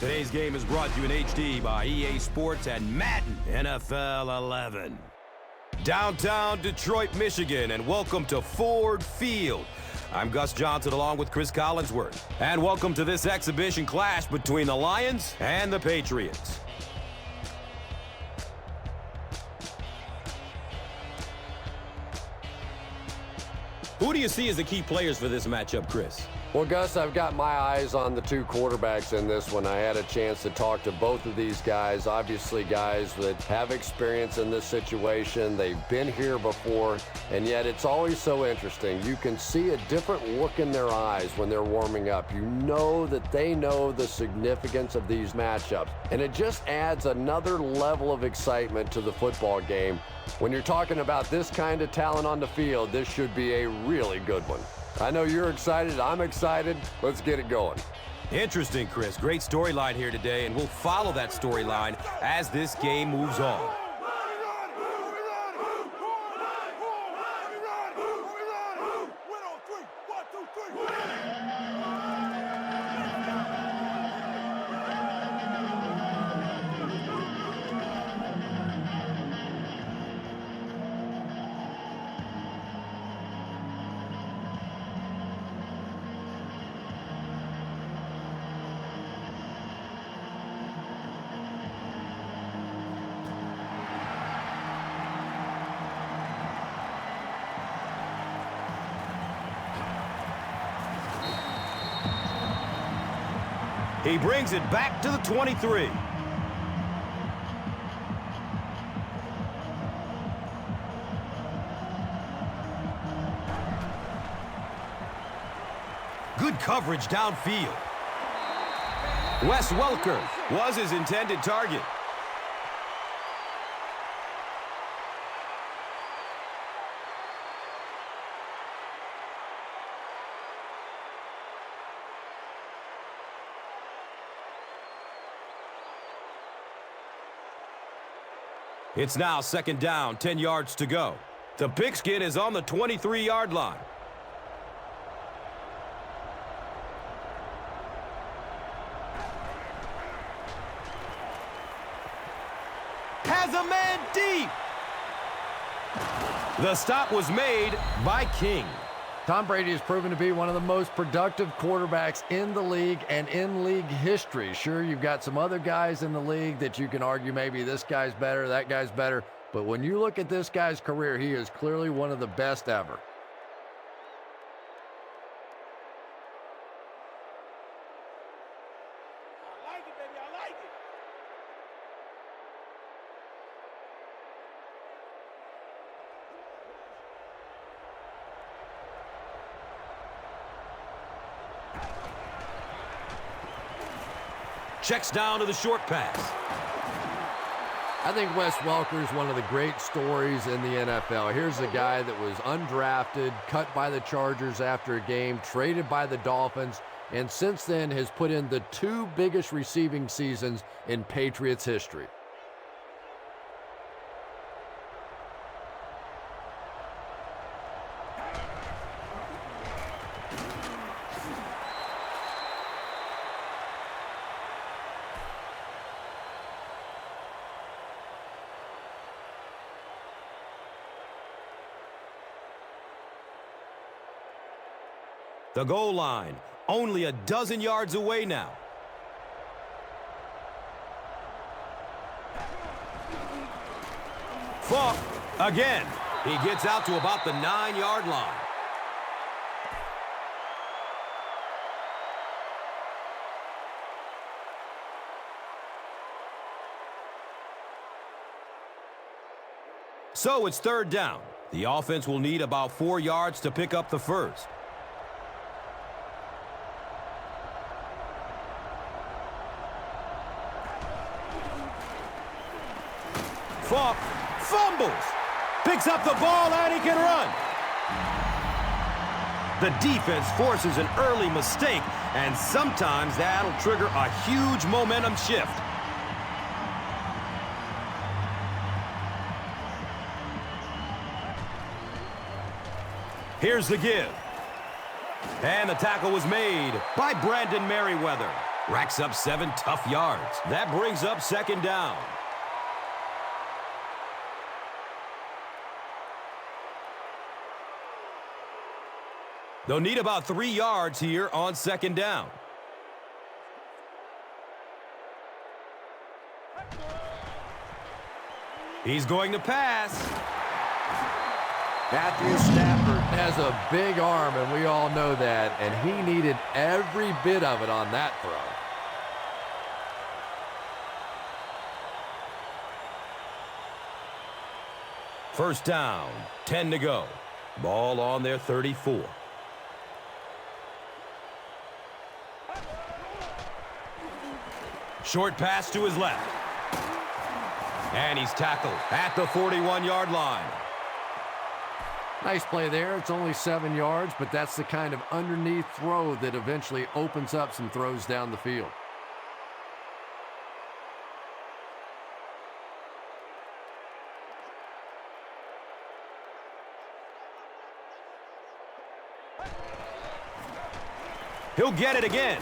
Today's game is brought to you in HD by EA Sports and Madden NFL 11. Downtown Detroit, Michigan, and welcome to Ford Field. I'm Gus Johnson along with Chris Collinsworth. And welcome to this exhibition clash between the Lions and the Patriots. Who do you see as the key players for this matchup, Chris? Well, Gus, I've got my eyes on the two quarterbacks in this one. I had a chance to talk to both of these guys, obviously guys that have experience in this situation. They've been here before, and yet it's always so interesting. You can see a different look in their eyes when they're warming up. You know that they know the significance of these matchups, and it just adds another level of excitement to the football game. When you're talking about this kind of talent on the field, this should be a really good one. I know you're excited. I'm excited. Let's get it going. Interesting, Chris. Great storyline here today, and we'll follow that storyline as this game moves on. He brings it back to the 23. Good coverage downfield. Wes Welker was his intended target. It's now second down, 10 yards to go. The pigskin is on the 23-yard line. Has a man deep. The stop was made by King. Tom Brady has proven to be one of the most productive quarterbacks in the league and in league history. Sure, you've got some other guys in the league that you can argue maybe this guy's better, that guy's better. But when you look at this guy's career, he is clearly one of the best ever. I like it, baby. I like it. Checks down to the short pass. I think Wes Welker is one of the great stories in the NFL. Here's a guy that was undrafted, cut by the Chargers after a game, traded by the Dolphins, and since then has put in the two biggest receiving seasons in Patriots history. The goal line, only a dozen yards away now. Falk, again. He gets out to about the 9-yard line. So it's third down. The offense will need about 4 yards to pick up the first. Falk fumbles, picks up the ball, and he can run. The defense forces an early mistake, and sometimes that'll trigger a huge momentum shift. Here's the give. And the tackle was made by Brandon Merriweather. Racks up 7 tough yards. That brings up second down. They'll need about 3 yards here on second down. He's going to pass. Matthew Stafford has a big arm, and we all know that, and he needed every bit of it on that throw. First down, 10 to go. Ball on their 34. Short pass to his left. And he's tackled at the 41-yard line. Nice play there. It's only 7 yards, but that's the kind of underneath throw that eventually opens up some throws down the field. He'll get it again.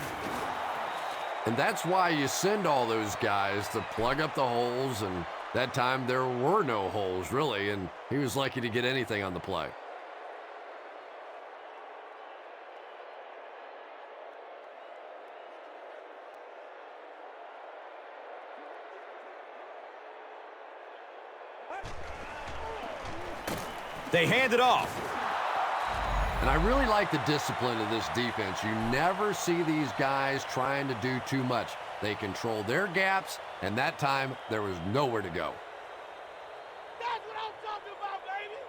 And that's why you send all those guys to plug up the holes, and that time there were no holes, really, and he was lucky to get anything on the play. They hand it off. And I really like the discipline of this defense. You never see these guys trying to do too much. They control their gaps, and that time there was nowhere to go. That's what I'm talking about, baby.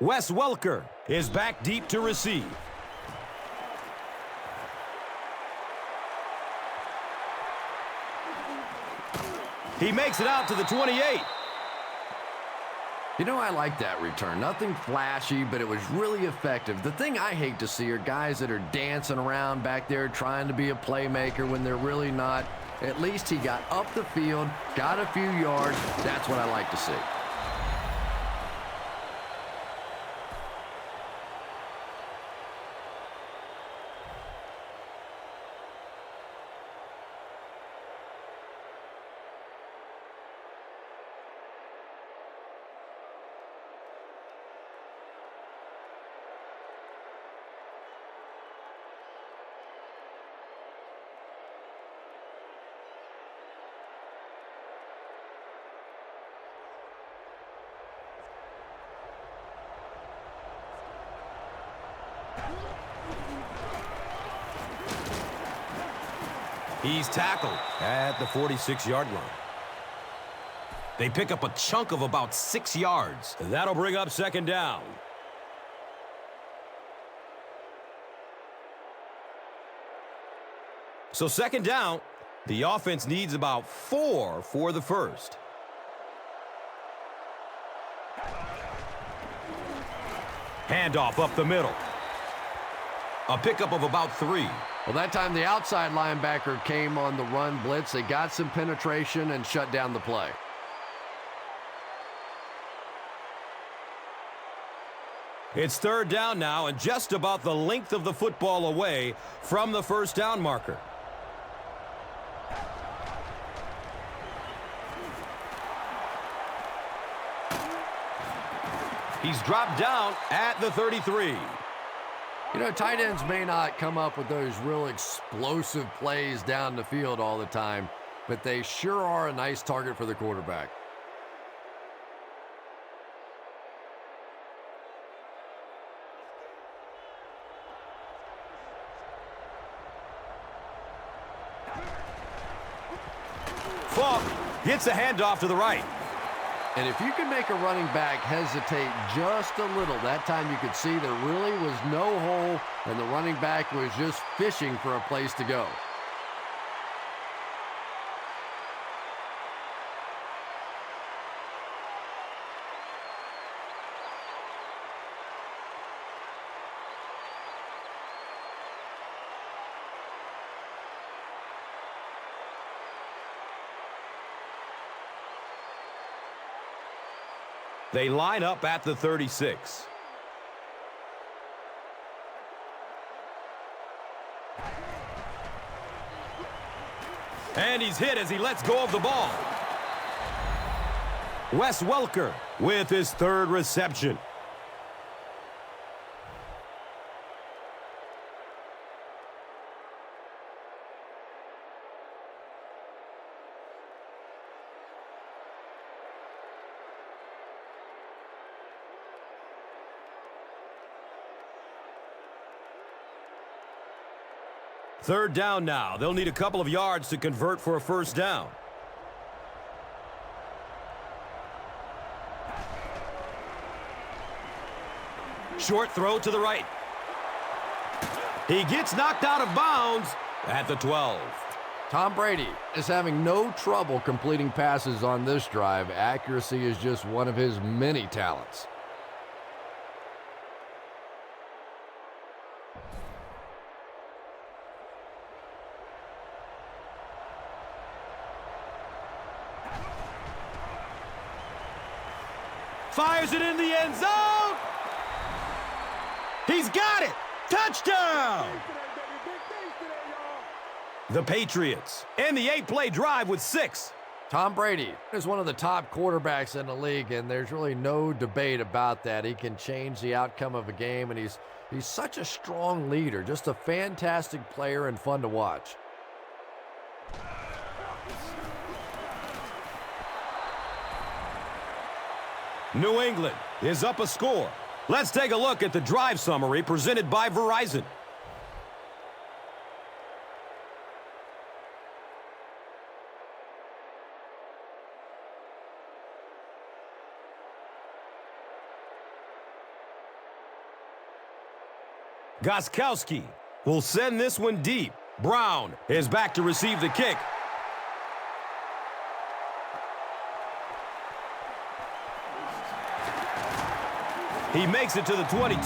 Wes Welker is back deep to receive. He makes it out to the 28. You know, I like that return. Nothing flashy, but it was really effective. The thing I hate to see are guys that are dancing around back there trying to be a playmaker when they're really not. At least he got up the field, got a few yards. That's what I like to see. He's tackled at the 46-yard line. They pick up a chunk of about 6 yards. That'll bring up second down. So second down, the offense needs about 4 for the first. Handoff up the middle. A pickup of about 3. Well, that time the outside linebacker came on the run blitz. They got some penetration and shut down the play. It's third down now and just about the length of the football away from the first down marker. He's dropped down at the 33. You know, tight ends may not come up with those real explosive plays down the field all the time, but they sure are a nice target for the quarterback. Falk gets a handoff to the right. And if you can make a running back hesitate just a little, that time you could see there really was no hole, and the running back was just fishing for a place to go. They line up at the 36. And he's hit as he lets go of the ball. Wes Welker with his third reception. Third down now. They'll need a couple of yards to convert for a first down. Short throw to the right. He gets knocked out of bounds at the 12. Tom Brady is having no trouble completing passes on this drive. Accuracy is just one of his many talents. Fires it in the end zone. He's got it. Touchdown. The Patriots end the 8-play drive with 6. Tom Brady is one of the top quarterbacks in the league, and there's really no debate about that. He can change the outcome of a game, and he's such a strong leader, just a fantastic player and fun to watch. New England is up a score. Let's take a look at the drive summary presented by Verizon. Gostkowski will send this one deep. Brown is back to receive the kick. He makes it to the 22.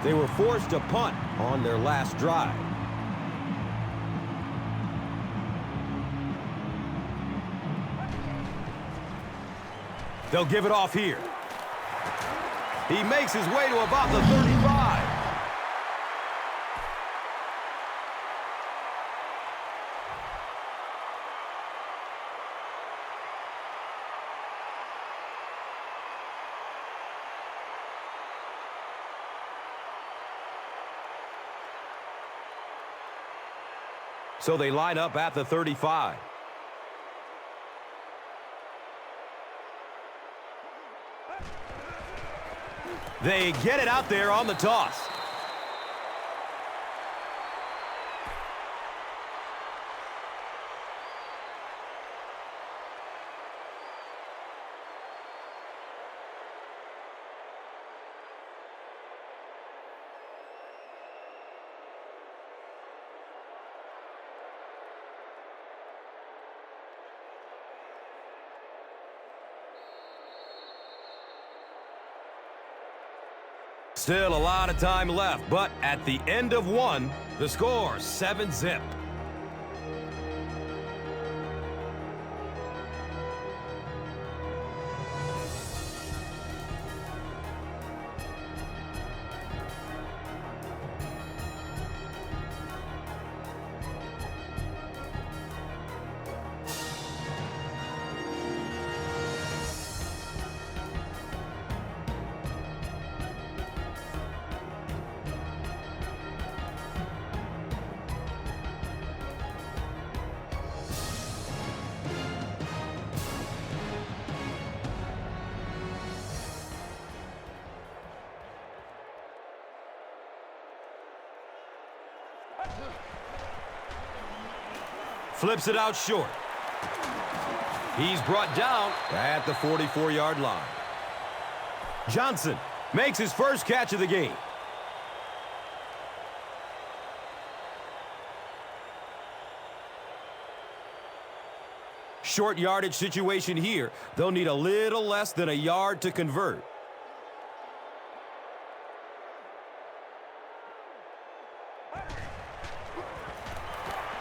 They were forced to punt on their last drive. They'll give it off here. He makes his way to about the 35. So they line up at the 35. They get it out there on the toss. Still a lot of time left, but at the end of one, the score 7-zip. Flips it out short. He's brought down at the 44-yard line. Johnson makes his first catch of the game. Short yardage situation here. They'll need a little less than a yard to convert.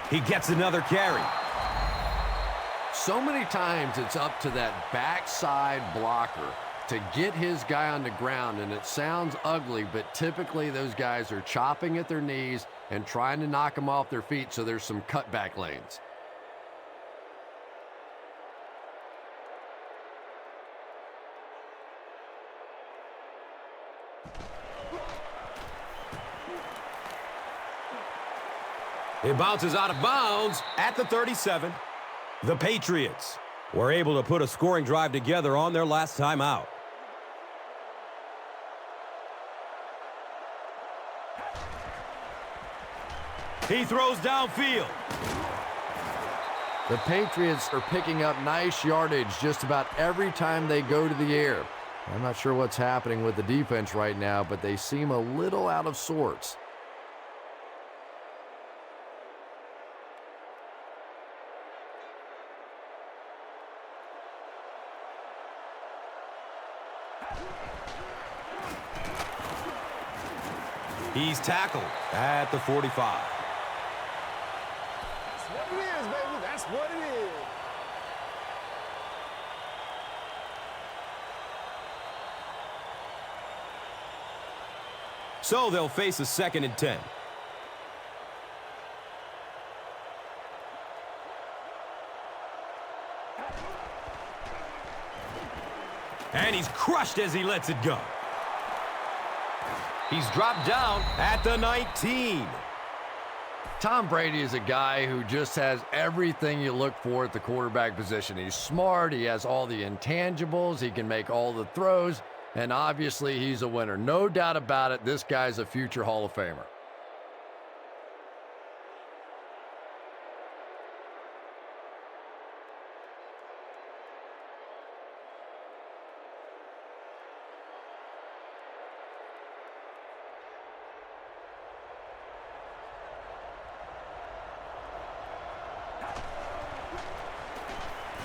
He gets another carry. So many times it's up to that backside blocker to get his guy on the ground, and it sounds ugly, but typically those guys are chopping at their knees and trying to knock them off their feet, so there's some cutback lanes. It bounces out of bounds at the 37. The Patriots were able to put a scoring drive together on their last time out. He throws downfield. The Patriots are picking up nice yardage just about every time they go to the air. I'm not sure what's happening with the defense right now, but they seem a little out of sorts. He's tackled at the 45. That's what it is, baby. That's what it is. So they'll face a 2nd and 10. And he's crushed as he lets it go. He's dropped down at the 19. Tom Brady is a guy who just has everything you look for at the quarterback position. He's smart, he has all the intangibles, he can make all the throws, and obviously he's a winner. No doubt about it, this guy's a future Hall of Famer.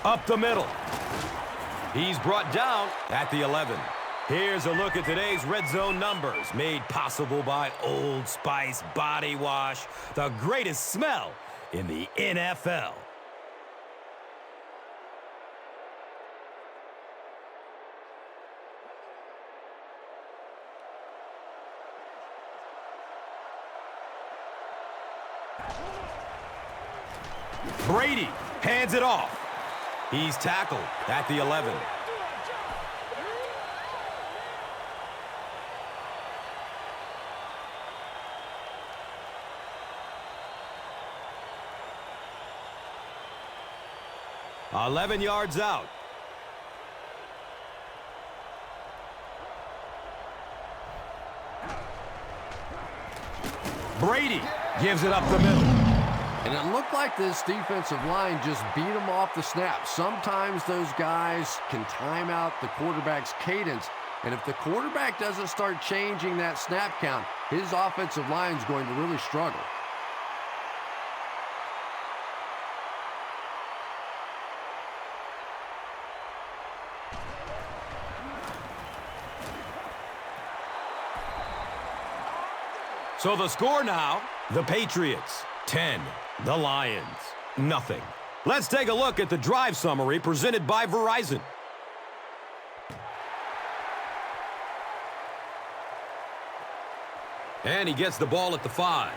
Up the middle. He's brought down at the 11. Here's a look at today's red zone numbers, made possible by Old Spice Body Wash, the greatest smell in the NFL. Brady hands it off. He's tackled at the 11. "11 yards out." Brady gives it up the middle. And it looked like this defensive line just beat him off the snap. Sometimes those guys can time out the quarterback's cadence, and if the quarterback doesn't start changing that snap count, his offensive line is going to really struggle. So the score now, the Patriots 10, the Lions nothing. Let's take a look at the drive summary presented by Verizon. And he gets the ball at the 5.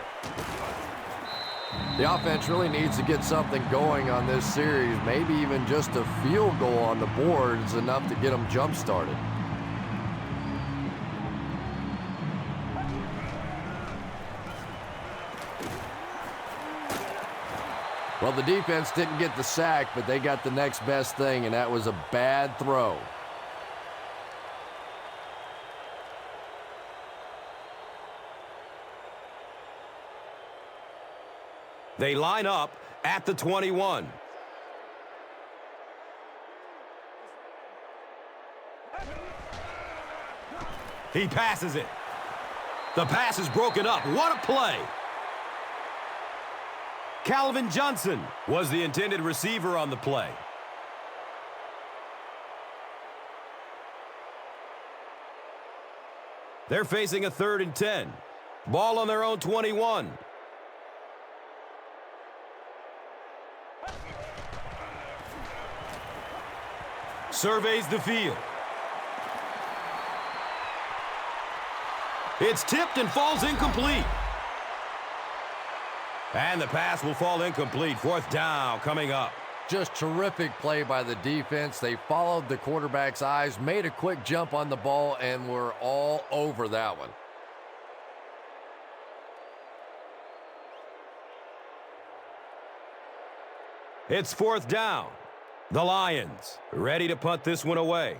The offense really needs to get something going on this series. Maybe even just a field goal on the board is enough to get them jump-started. Well, the defense didn't get the sack, but they got the next best thing, and that was a bad throw. They line up at the 21. He passes it. The pass is broken up. What a play! Calvin Johnson was the intended receiver on the play. They're facing a 3rd and 10. Ball on their own 21. Surveys the field. It's tipped and falls incomplete. And the pass will fall incomplete. Fourth down coming up. Just terrific play by the defense. They followed the quarterback's eyes, made a quick jump on the ball, and were all over that one. It's fourth down. The Lions ready to punt this one away.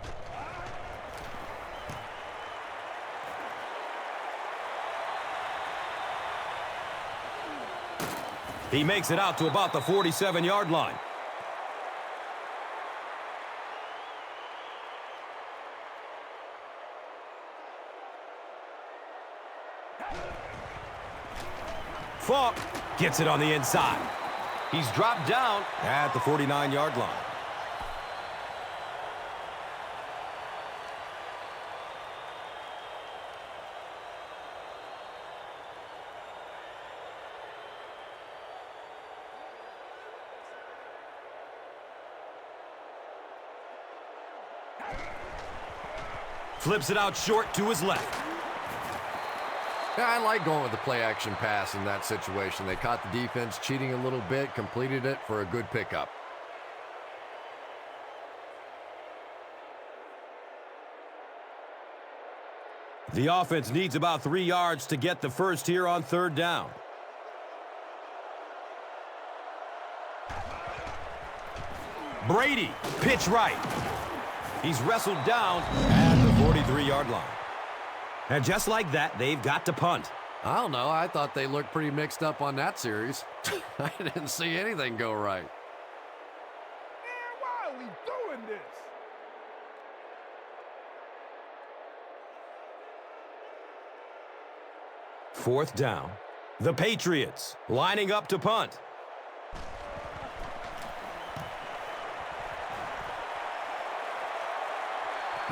He makes it out to about the 47-yard line. Falk gets it on the inside. He's dropped down at the 49-yard line. Flips it out short to his left. Yeah, I like going with the play-action pass in that situation. They caught the defense cheating a little bit, completed it for a good pickup. The offense needs about 3 yards to get the first here on third down. Brady, pitch right. He's wrestled down at the 43-yard line. And just like that, they've got to punt. I don't know. I thought they looked pretty mixed up on that series. I didn't see anything go right. Man, why are we doing this? Fourth down. The Patriots lining up to punt.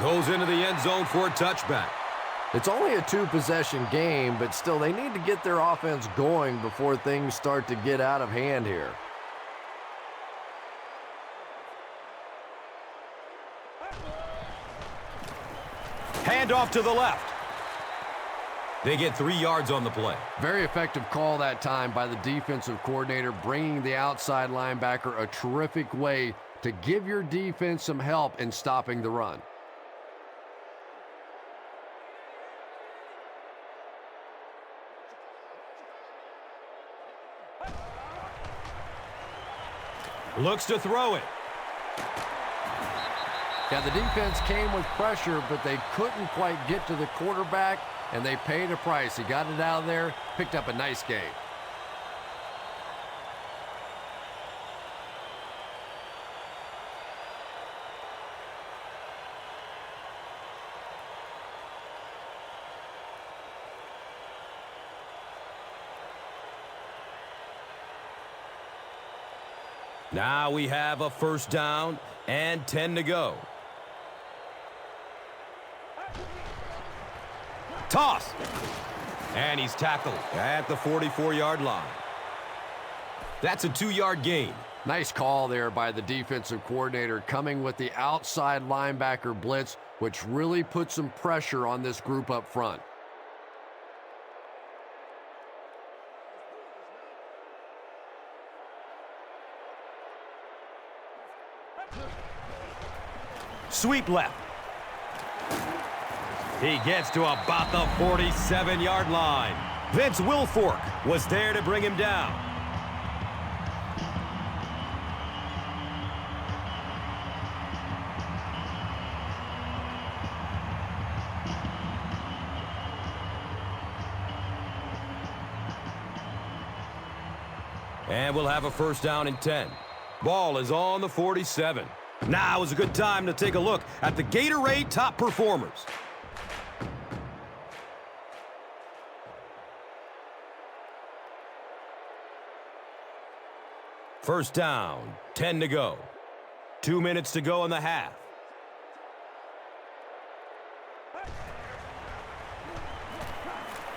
Goes into the end zone for a touchback. It's only a two-possession game, but still they need to get their offense going before things start to get out of hand here. Hand off to the left. They get 3 yards on the play. Very effective call that time by the defensive coordinator, bringing the outside linebacker a terrific way to give your defense some help in stopping the run. Looks to throw it. Yeah, the defense came with pressure, but they couldn't quite get to the quarterback, and they paid a price. He got it out of there, picked up a nice gain. Now we have a first down and 10 to go. Toss. And he's tackled at the 44-yard line. That's a 2-yard gain. Nice call there by the defensive coordinator, coming with the outside linebacker blitz, which really put some pressure on this group up front. Sweep left. He gets to about the 47-yard line. Vince Wilfork was there to bring him down. And we'll have a first down and 10. Ball is on the 47. Now is a good time to take a look at the Gatorade top performers. First down, 10 to go. 2 minutes to go in the half.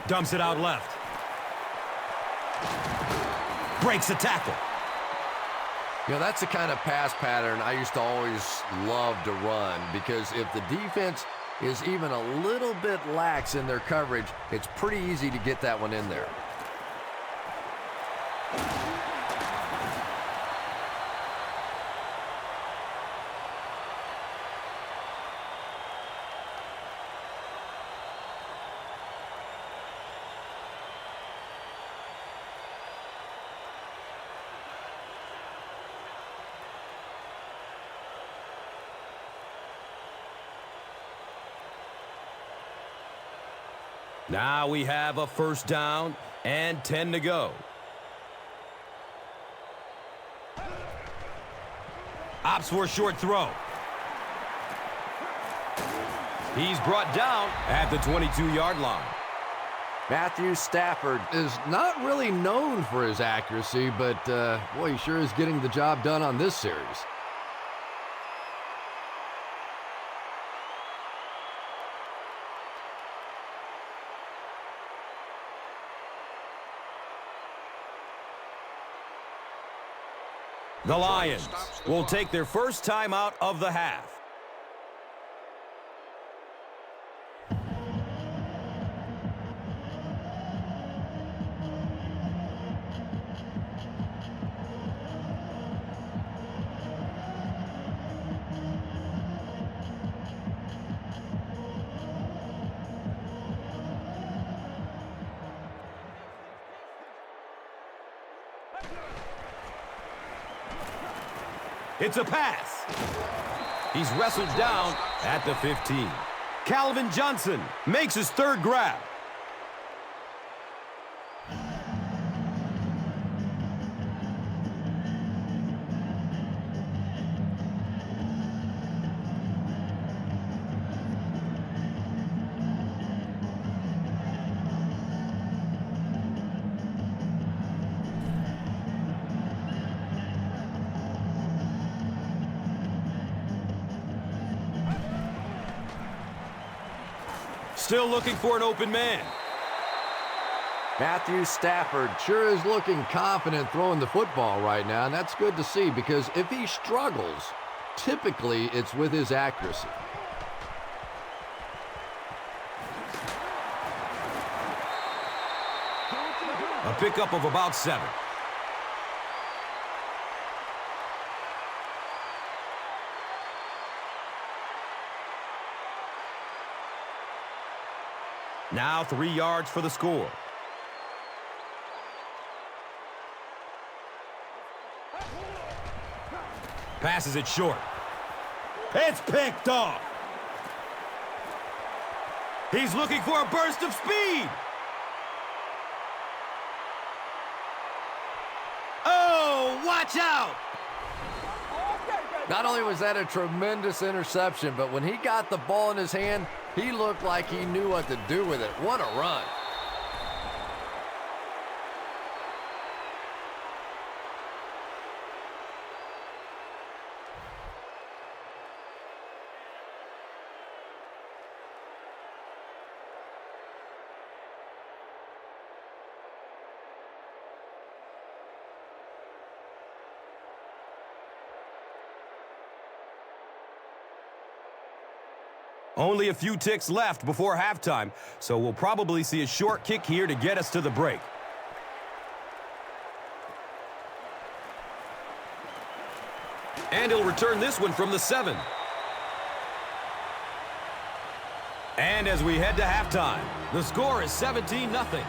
Dumps it out left. Breaks the tackle. You know, that's the kind of pass pattern I used to always love to run, because if the defense is even a little bit lax in their coverage, it's pretty easy to get that one in there. Now we have a first down and 10 to go. Opts for a short throw. He's brought down at the 22-yard line. Matthew Stafford is not really known for his accuracy, but boy, he sure is getting the job done on this series. The Lions will take their first time out of the half. It's a pass. He's wrestled down at the 15. Calvin Johnson makes his third grab. Still looking for an open man. Matthew Stafford sure is looking confident throwing the football right now, and that's good to see, because if he struggles, typically it's with his accuracy. A pickup of about 7. Now 3 yards for the score. Passes it short. It's picked off. He's looking for a burst of speed. Oh, watch out! Not only was that a tremendous interception, but when he got the ball in his hand, he looked like he knew what to do with it. What a run. Only a few ticks left before halftime, so we'll probably see a short kick here to get us to the break. And he'll return this one from the 7. And as we head to halftime, the score is 17-0.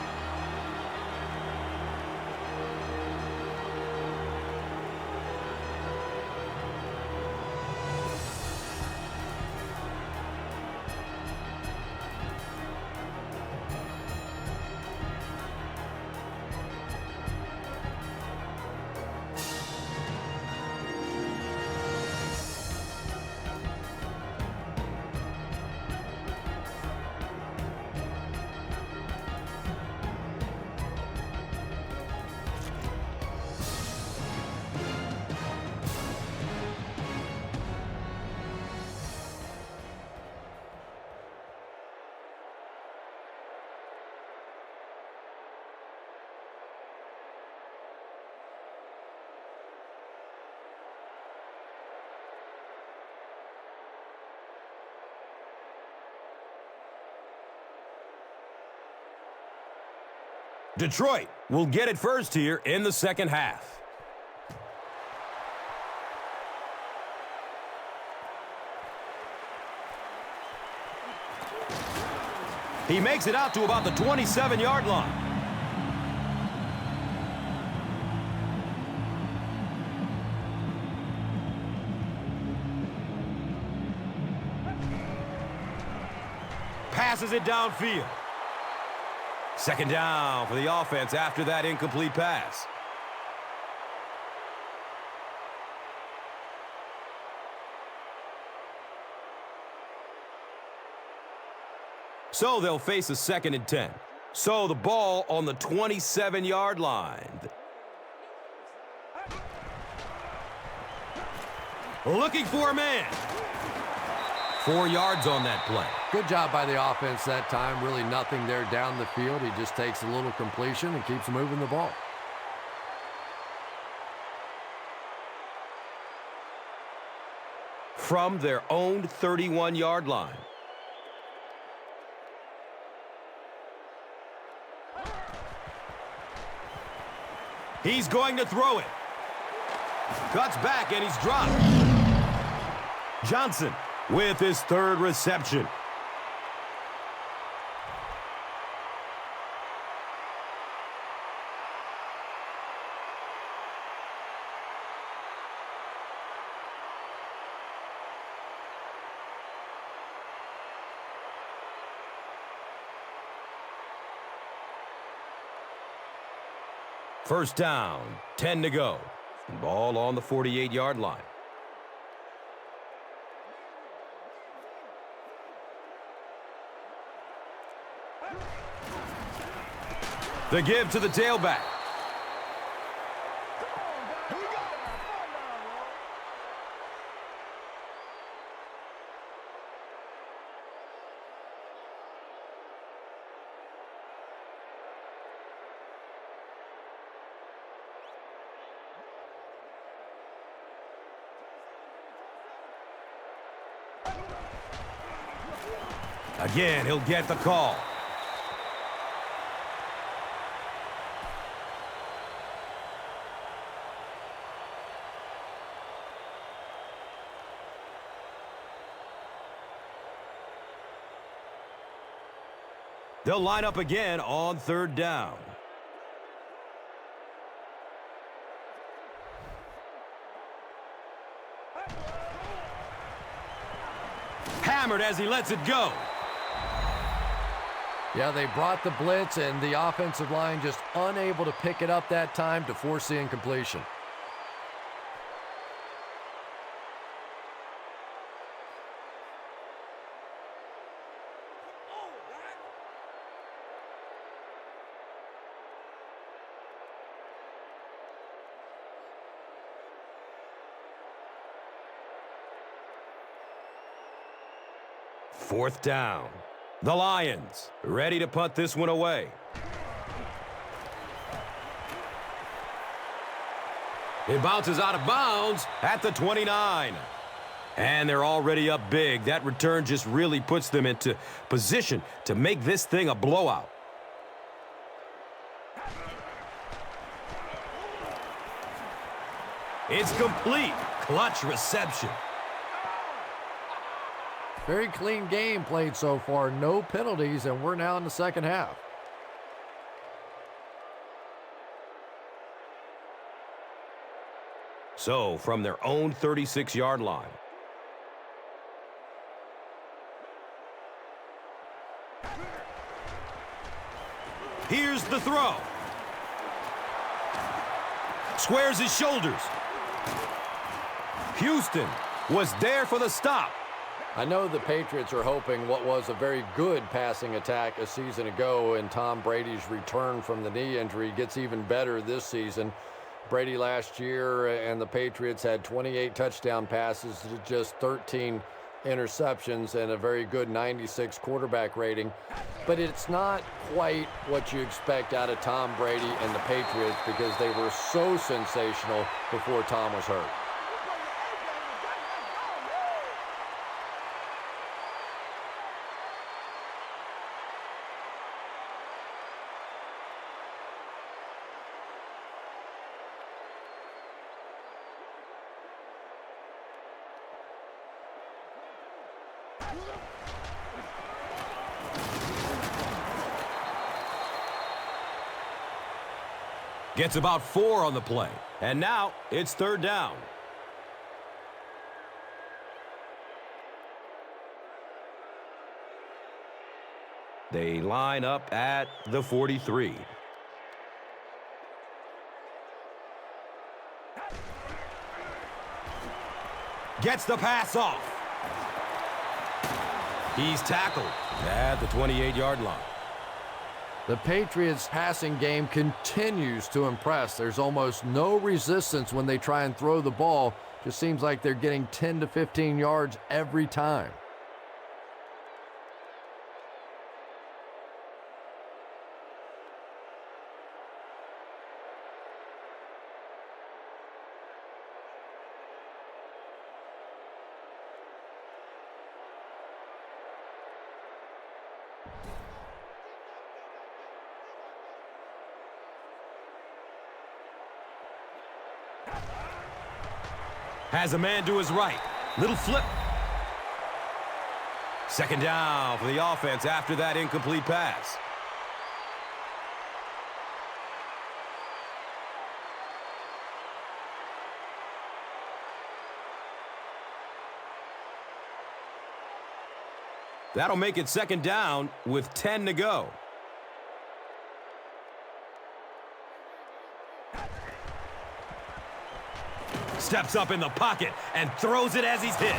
Detroit will get it first here in the second half. He makes it out to about the 27-yard line. Passes it downfield. Second down for the offense after that incomplete pass. So they'll face a 2nd and 10. So the ball on the 27-yard line. Looking for a man. 4 yards on that play. Good job by the offense that time. Really nothing there down the field. He just takes a little completion and keeps moving the ball. From their own 31-yard line. He's going to throw it. Cuts back and he's dropped. Johnson with his 3rd reception. First down, 10 to go. Ball on the 48-yard line. The give to the tailback. Again, he'll get the call. They'll line up again on 3rd down. Hammered as he lets it go. Yeah, they brought the blitz, and the offensive line just unable to pick it up that time to force the incompletion. Fourth down. The Lions ready to punt this one away. It bounces out of bounds at the 29. And they're already up big. That return just really puts them into position to make this thing a blowout. It's complete. Clutch reception. Very clean game played so far. No penalties, and we're now in the second half. So, from their own 36-yard line. Here's the throw. Squares his shoulders. Houston was there for the stop. I know the Patriots are hoping what was a very good passing attack a season ago, and Tom Brady's return from the knee injury gets even better this season. Brady last year and the Patriots had 28 touchdown passes to just 13 interceptions and a very good 96 quarterback rating. But it's not quite what you expect out of Tom Brady and the Patriots because they were so sensational before Tom was hurt. Gets about 4 on the play. And now it's 3rd down. They line up at the 43. Gets the pass off. He's tackled at the 28-yard line. The Patriots' passing game continues to impress. There's almost no resistance when they try and throw the ball. Just seems like they're getting 10 to 15 yards every time. Has a man to his right. Little flip. 2nd down for the offense after that incomplete pass. That'll make it 2nd down with 10 to go. Steps up in the pocket and throws it as he's hit.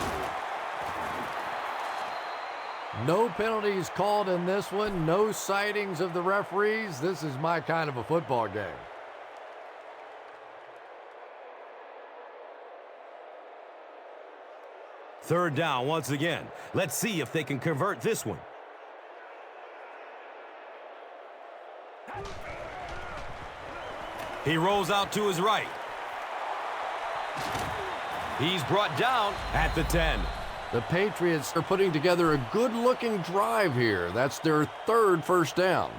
No penalties called in this one. No sightings of the referees. This is my kind of a football game. Third down once again. Let's see if they can convert this one. He rolls out to his right. He's brought down at the 10. The Patriots are putting together a good-looking drive here. That's their 3rd first down.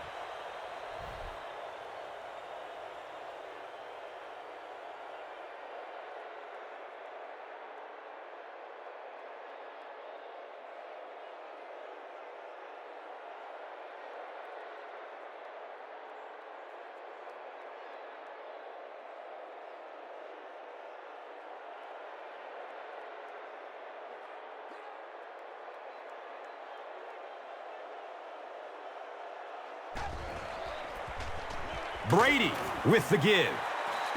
Brady with the give.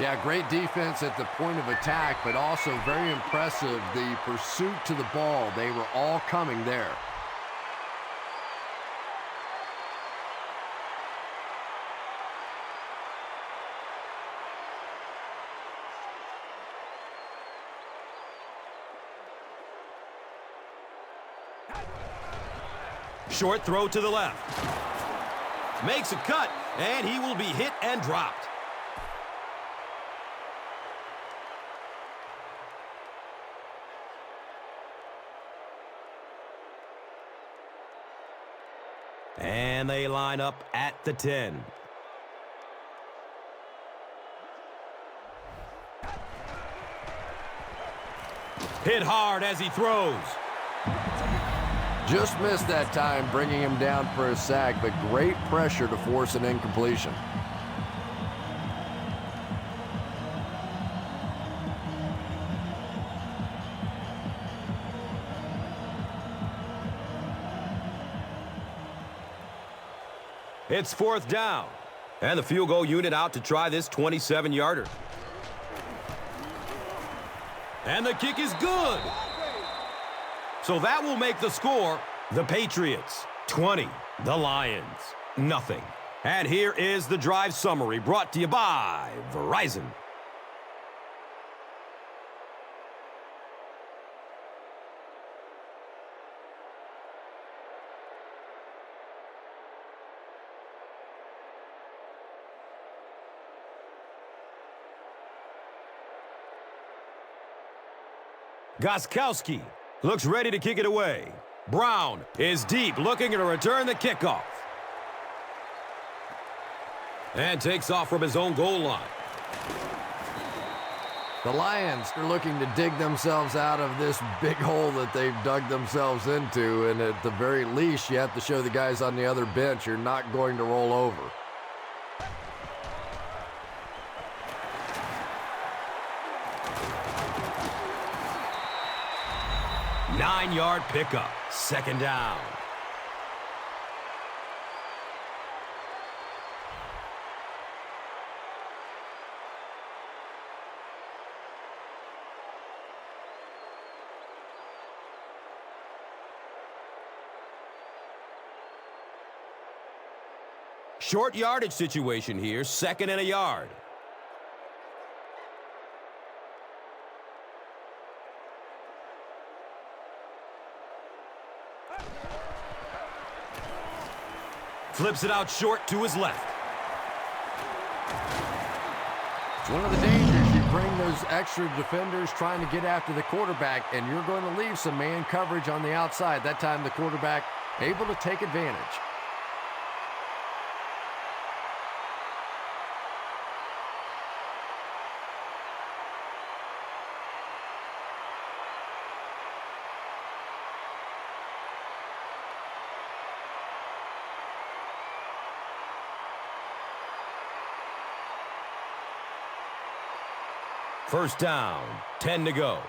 Yeah, great defense at the point of attack, but also very impressive the pursuit to the ball. They were all coming there. Short throw to the left. Makes a cut, and he will be hit and dropped. And they line up at the 10. Hit hard as he throws. Just missed that time, bringing him down for a sack, but great pressure to force an incompletion. It's 4th down, and the field goal unit out to try this 27-yarder. And the kick is good. So that will make the score the Patriots 20, the Lions nothing. And here is the drive summary brought to you by Verizon. Gostkowski looks ready to kick it away. Brown is deep, looking to return the kickoff. And takes off from his own goal line. The Lions are looking to dig themselves out of this big hole that they've dug themselves into, and at the very least, you have to show the guys on the other bench you're not going to roll over. Nine-yard pickup, second down. Short yardage situation here, second and a yard. Flips it out short to his left. It's one of the dangers. You bring those extra defenders trying to get after the quarterback, and you're going to leave some man coverage on the outside. That time the quarterback able to take advantage. First down, 10 to go.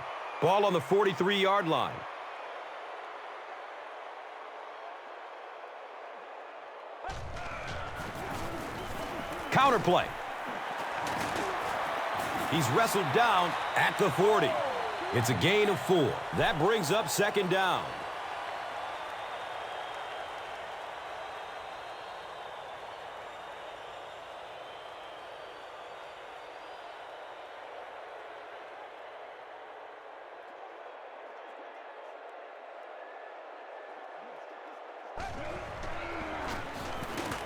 Ball on the 43-yard line. Counter play. He's wrestled down at the 40. It's a gain of 4. That brings up second down.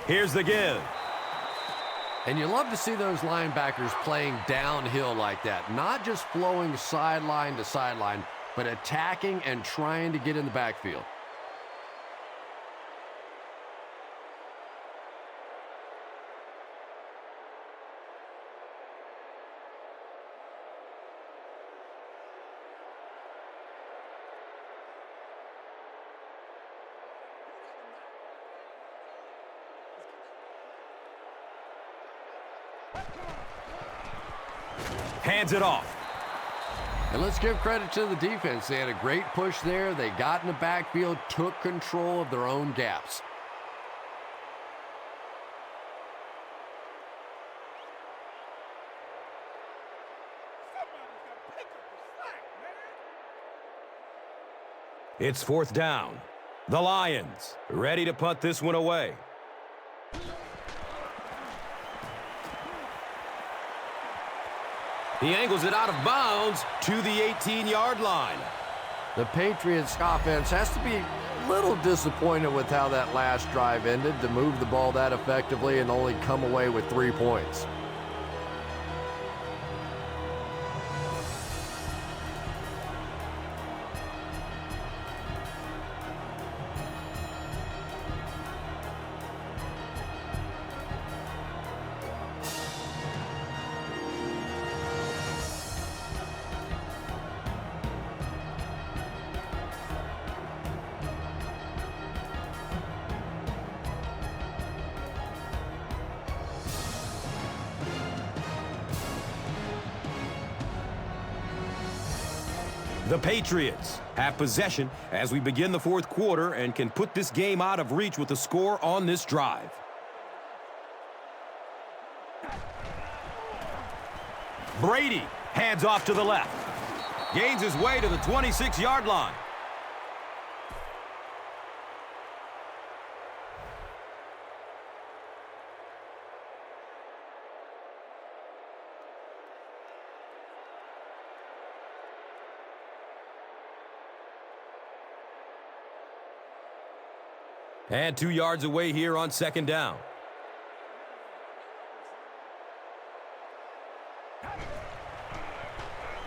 Here's the give. And you love to see those linebackers playing downhill like that. Not just flowing sideline to sideline, but attacking and trying to get in the backfield. Hands it off. And let's give credit to the defense. They had a great push there. They got in the backfield, took control of their own gaps. It's fourth down. The Lions ready to punt this one away. He angles it out of bounds to the 18-yard line. The Patriots offense has to be a little disappointed with how that last drive ended, to move the ball that effectively and only come away with 3 points. The Patriots have possession as we begin the fourth quarter and can put this game out of reach with a score on this drive. Brady hands off to the left. Gains his way to the 26-yard line. And 2 yards away here on second down.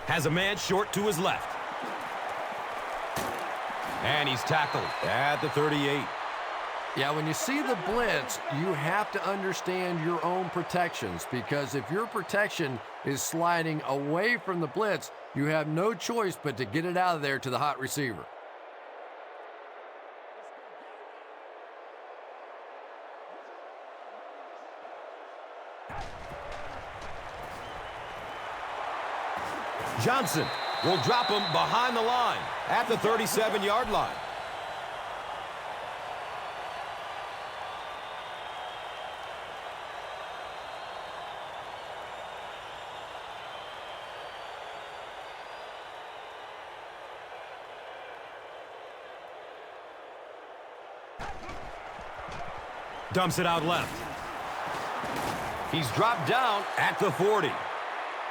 Has a man short to his left. And he's tackled at the 38. Yeah, when you see the blitz, you have to understand your own protections, because if your protection is sliding away from the blitz, you have no choice but to get it out of there to the hot receiver. Johnson will drop him behind the line at the 37-yard line. Dumps it out left. He's dropped down at the 40.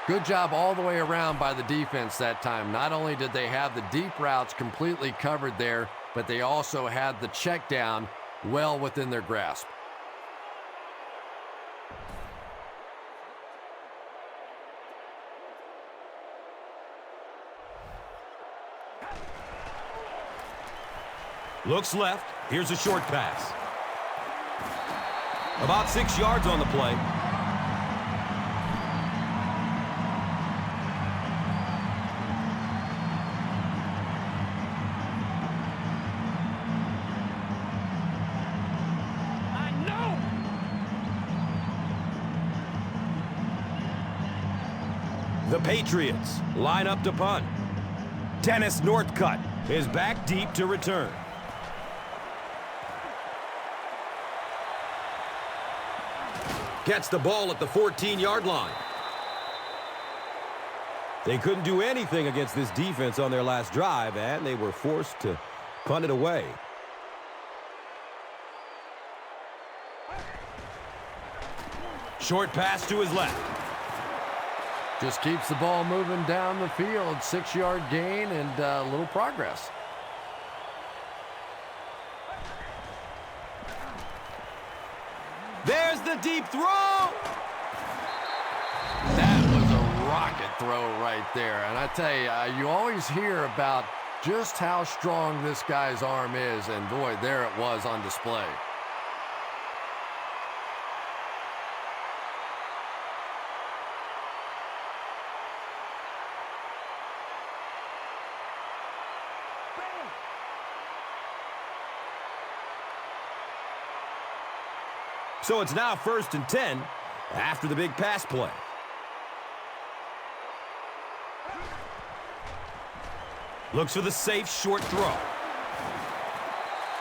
Good job all the way around by the defense that time. Not only did they have the deep routes completely covered there, but they also had the check down well within their grasp. Looks left. Here's a short pass. About 6 yards on the play. The Patriots line up to punt. Dennis Northcutt is back deep to return. Gets the ball at the 14-yard line. They couldn't do anything against this defense on their last drive, and they were forced to punt it away. Short pass to his left. Just keeps the ball moving down the field. 6-yard gain and a little progress. There's the deep throw. That was a rocket throw right there. And I tell you, you always hear about just how strong this guy's arm is. And boy, there it was on display. So it's now 1st and 10 after the big pass play. Looks for the safe short throw.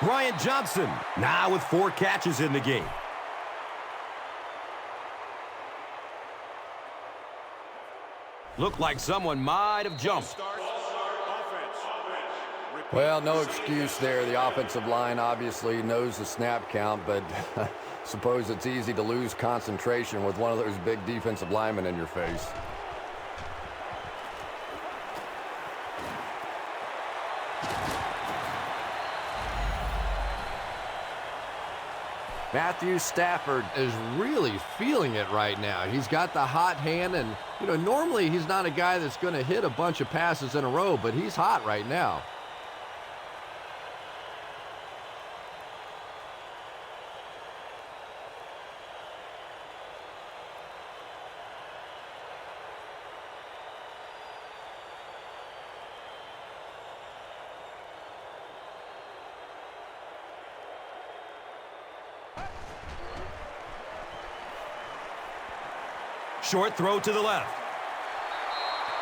Brian Johnson now with 4 catches in the game. Looked like someone might have jumped. Well, no excuse there. The offensive line obviously knows the snap count, but suppose it's easy to lose concentration with one of those big defensive linemen in your face. Matthew Stafford is really feeling it right now. He's got the hot hand, and, you know, normally he's not a guy that's going to hit a bunch of passes in a row, but he's hot right now. Short throw to the left.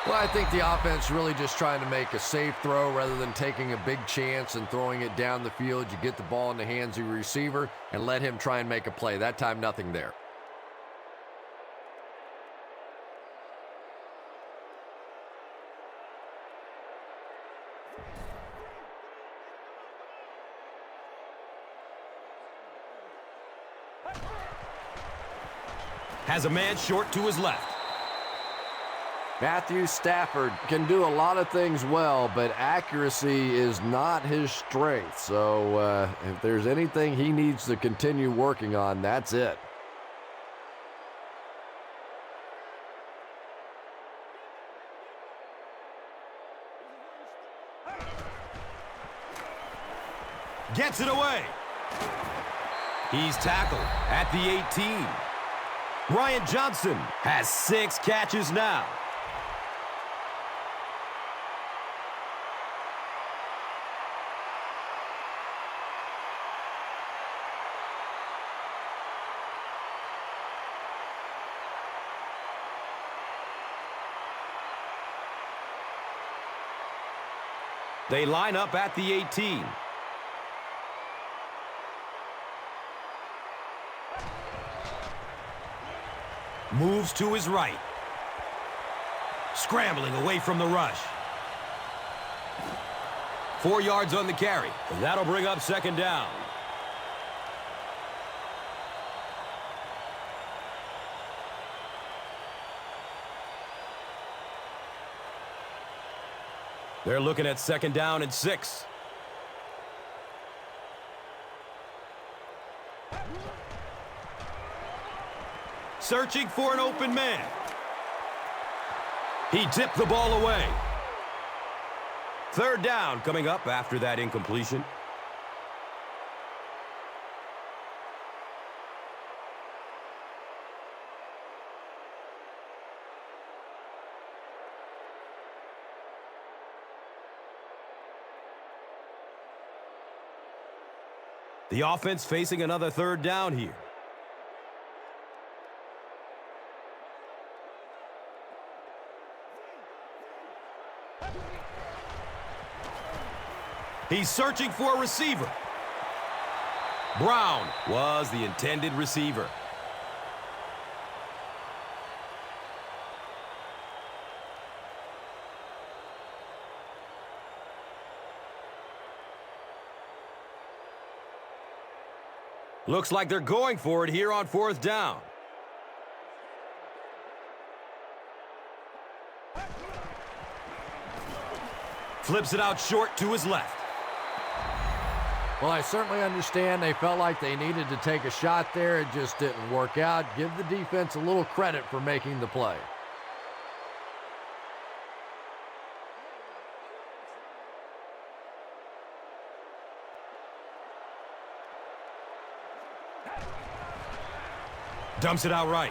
Well, I think the offense really just trying to make a safe throw rather than taking a big chance and throwing it down the field. You get the ball in the hands of your receiver and let him try and make a play. That time, nothing there. Has a man short to his left. Matthew Stafford can do a lot of things well, but accuracy is not his strength. So if there's anything he needs to continue working on, that's it. Gets it away. He's tackled at the 18. Ryan Johnson has 6 catches now. They line up at the 18. Moves to his right. Scrambling away from the rush. 4 yards on the carry. And that'll bring up second down. They're looking at second down and 6. Searching for an open man. He tipped the ball away. Third down coming up after that incompletion. The offense facing another third down here. He's searching for a receiver. Brown was the intended receiver. Looks like they're going for it here on fourth down. Flips it out short to his left. Well, I certainly understand they felt like they needed to take a shot there. It just didn't work out. Give the defense a little credit for making the play. Dumps it out right.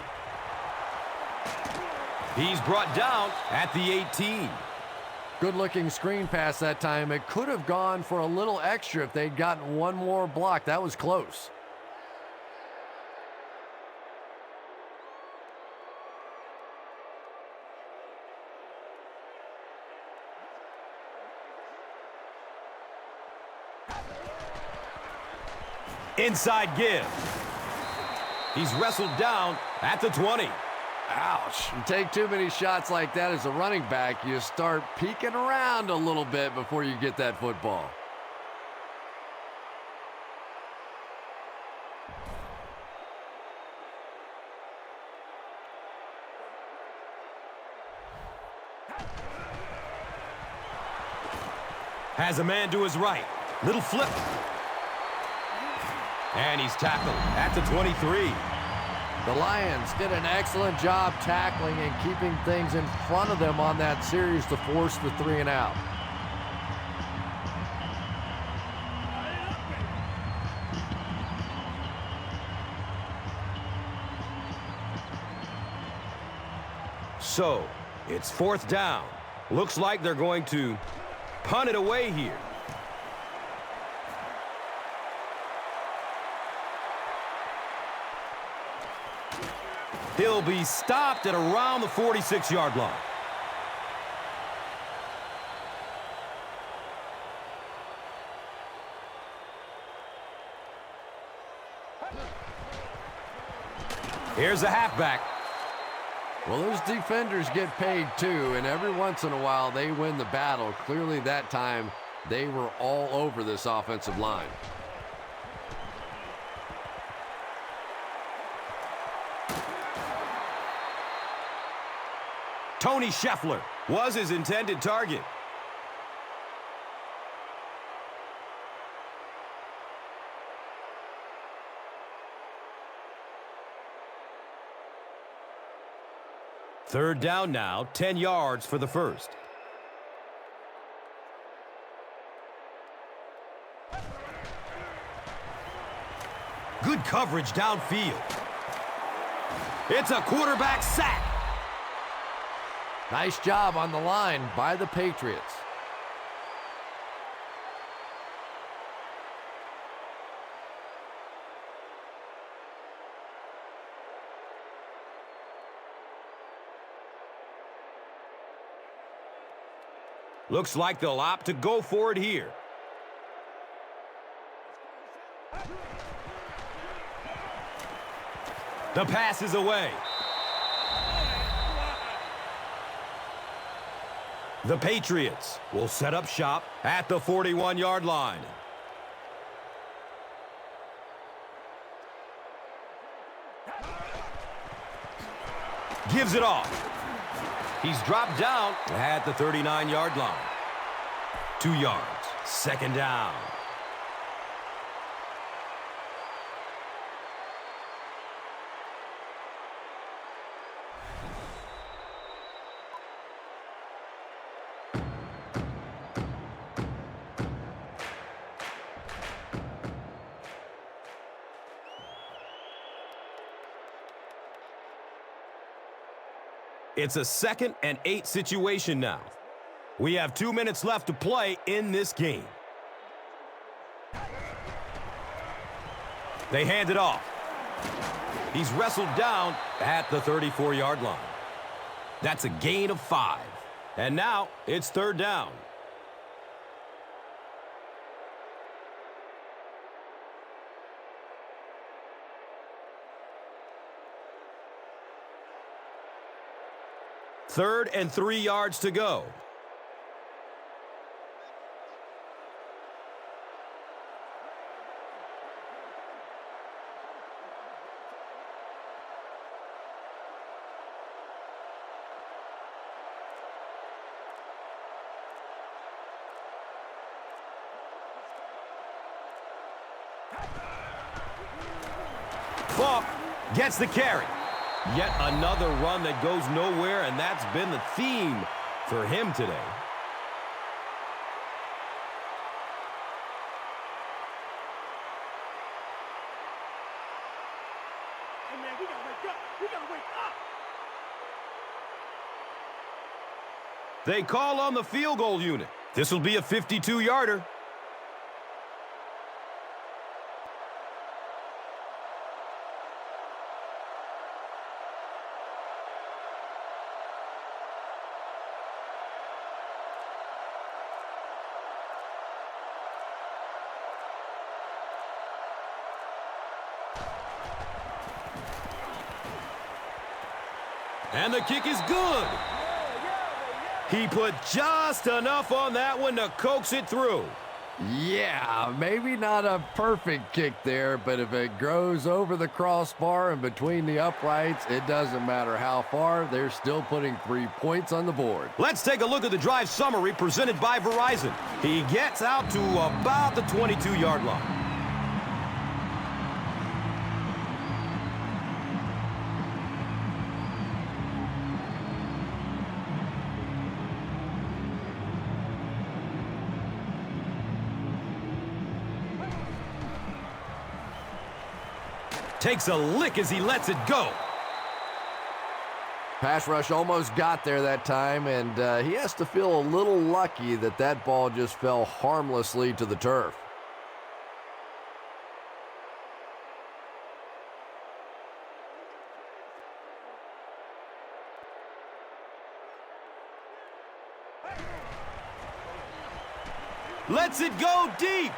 He's brought down at the 18. Good-looking screen pass that time. It could have gone for a little extra if they'd gotten one more block. That was close. Inside give. He's wrestled down at the 20. Ouch. You take too many shots like that as a running back, you start peeking around a little bit before you get that football. Has a man to his right. Little flip. And he's tackled at the 23. The Lions did an excellent job tackling and keeping things in front of them on that series to force the 3 and out. So, it's fourth down. Looks like they're going to punt it away here. He'll be stopped at around the 46-yard line. Here's the halfback. Well, those defenders get paid too, and every once in a while they win the battle. Clearly that time they were all over this offensive line. Tony Scheffler was his intended target. Third down now, 10 yards for the first. Good coverage downfield. It's a quarterback sack. Nice job on the line by the Patriots. Looks like they'll opt to go for it here. The pass is away. The Patriots will set up shop at the 41-yard line. Gives it off. He's dropped down at the 39-yard line. 2 yards. Second down. It's a 2nd and 8 situation now. We have 2 minutes left to play in this game. They hand it off. He's wrestled down at the 34-yard line. That's a gain of 5. And now it's 3rd down. Third and 3 yards to go. Falk gets the carry. Yet another run that goes nowhere, and that's been the theme for him today. Hey, man, we gotta wake up. We gotta wake up. They call on the field goal unit. This will be a 52-yarder. And the kick is good. He put just enough on that one to coax it through. Yeah, maybe not a perfect kick there, but if it goes over the crossbar and between the uprights, it doesn't matter how far, they're still putting 3 points on the board. Let's take a look at the drive summary presented by Verizon. He gets out to about the 22-yard line. Takes a lick as he lets it go. Pass rush almost got there that time, and he has to feel a little lucky that that ball just fell harmlessly to the turf. Lets it go deep.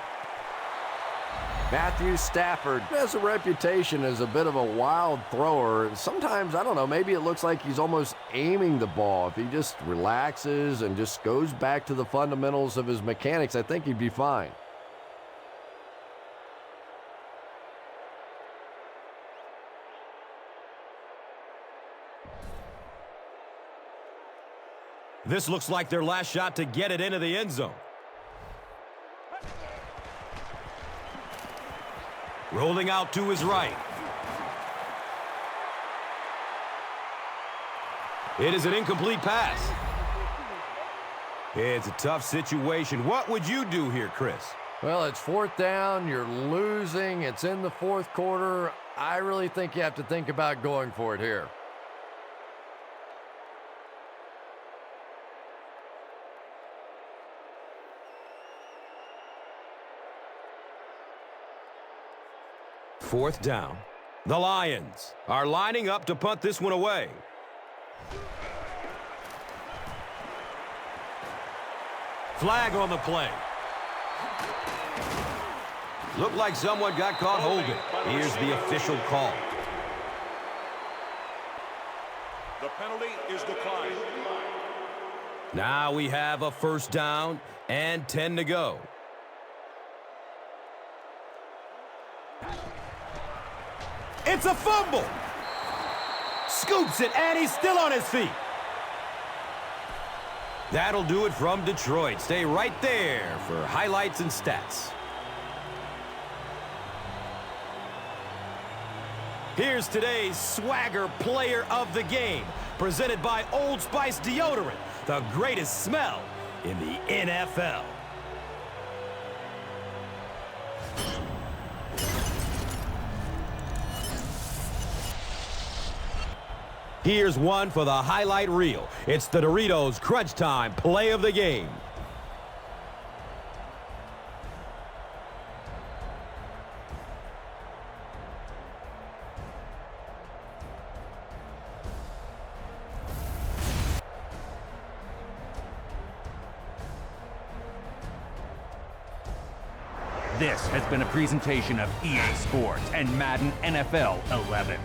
Matthew Stafford has a reputation as a bit of a wild thrower. Sometimes, I don't know, maybe it looks like he's almost aiming the ball. If he just relaxes and just goes back to the fundamentals of his mechanics, I think he'd be fine. This looks like their last shot to get it into the end zone. Rolling out to his right. It is an incomplete pass. It's a tough situation. What would you do here, Chris? Well, it's fourth down. You're losing. It's in the fourth quarter. I really think you have to think about going for it here. Fourth down. The Lions are lining up to punt this one away. Flag on the play. Looked like someone got caught holding. Here's the official call. The penalty is declined. Now we have a first down and 10 to go. It's a fumble. Scoops it, and he's still on his feet. That'll do it from Detroit. Stay right there for highlights and stats. Here's today's Swagger Player of the Game, presented by Old Spice Deodorant, the greatest smell in the NFL. Here's one for the highlight reel. It's the Doritos Crunch Time Play of the Game. This has been a presentation of EA Sports and Madden NFL 11.